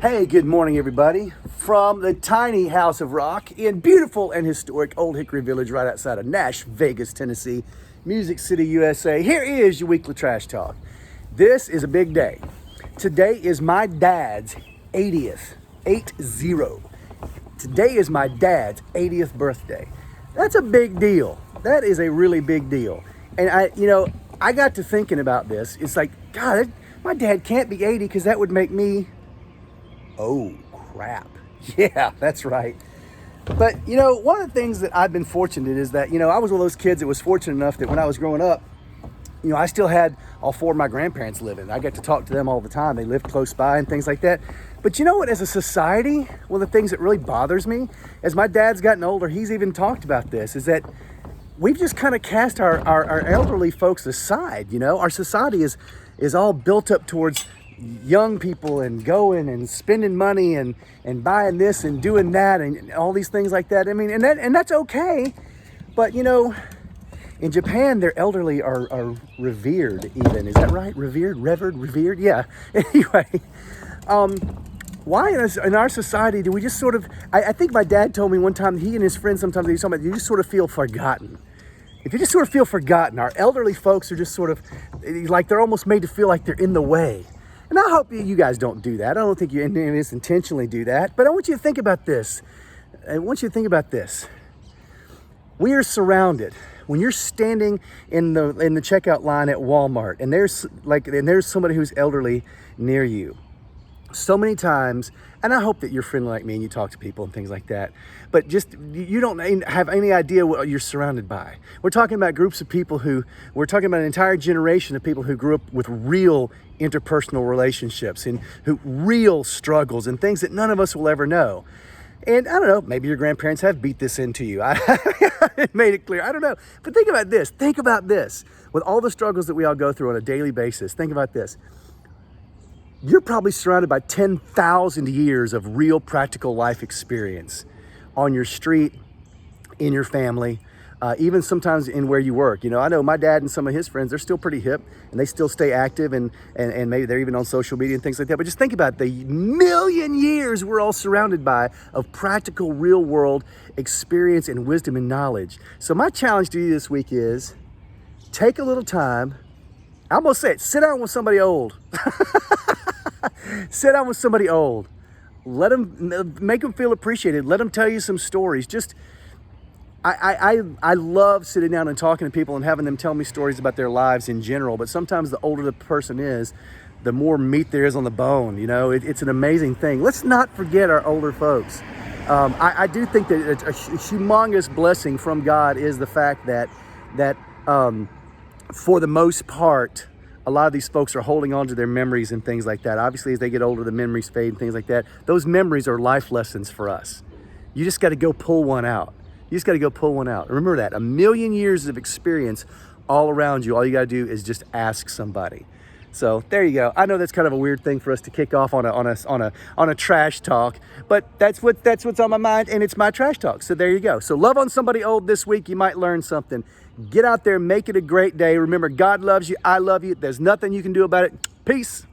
Hey, good morning, everybody. From the tiny House of Rock in beautiful and historic Old Hickory Village right outside of Nash, Vegas, Tennessee, Music City, USA, here is your weekly trash talk. This is a big day. Today is my dad's 80th, 80. Today is my dad's 80th birthday. That's a big deal. That is a really big deal. And I got to thinking about this. It's like, God, my dad can't be 80 because that would make me. Oh, crap. Yeah, that's right. But, one of the things that I've been fortunate is that, I was one of those kids that was fortunate enough that when I was growing up, I still had all four of my grandparents living. I got to talk to them all the time. They lived close by and things like that. But you know what, as a society, one of the things that really bothers me, as my dad's gotten older, he's even talked about this, is that we've just kind of cast our elderly folks aside. Our society is all built up towards young people and going and spending money and buying this and doing that and all these things like that. I mean, and that's okay. But in Japan, their elderly are revered even. Is that right? Revered? Yeah. Anyway, why in our society do we just sort of, I think my dad told me one time, he and his friends sometimes, they talk about, you just sort of feel forgotten. If you just sort of feel forgotten, our elderly folks are just sort of, like they're almost made to feel like they're in the way. And I hope you guys don't do that. I don't think you intentionally do that. But I want you to think about this. We are surrounded. When you're standing in the checkout line at Walmart and there's somebody who's elderly near you. So many times, and I hope that you're friendly like me and you talk to people and things like that, but just you don't have any idea what you're surrounded by. We're talking about groups of people we're talking about an entire generation of people who grew up with real interpersonal relationships and real struggles and things that none of us will ever know. And I don't know, maybe your grandparents have beat this into you. I made it clear. I don't know. But think about this. With all the struggles that we all go through on a daily basis, think about this. You're probably surrounded by 10,000 years of real practical life experience on your street, in your family, even sometimes in where you work. I know my dad and some of his friends, they're still pretty hip and they still stay active and maybe they're even on social media and things like that. But just think about the million years we're all surrounded by of practical, real world experience and wisdom and knowledge. So my challenge to you this week is take a little time. I'm going to say it, sit down with somebody old. Sit down with somebody old. Let them, make them feel appreciated. Let them tell you some stories. I love sitting down and talking to people and having them tell me stories about their lives in general. But sometimes the older the person is, the more meat there is on the bone. It's an amazing thing. Let's not forget our older folks. I do think that a humongous blessing from God is the fact that for the most part, a lot of these folks are holding on to their memories and things like that. Obviously, as they get older, the memories fade and things like that. Those memories are life lessons for us. You just got to go pull one out. Remember that. 1,000,000 years of experience all around you. All you got to do is just ask somebody. So there you go. I know that's kind of a weird thing for us to kick off on a trash talk, but that's what's on my mind, and it's my trash talk. So there you go. So love on somebody old this week. You might learn something. Get out there, make it a great day. Remember, God loves you. I love you. There's nothing you can do about it. Peace.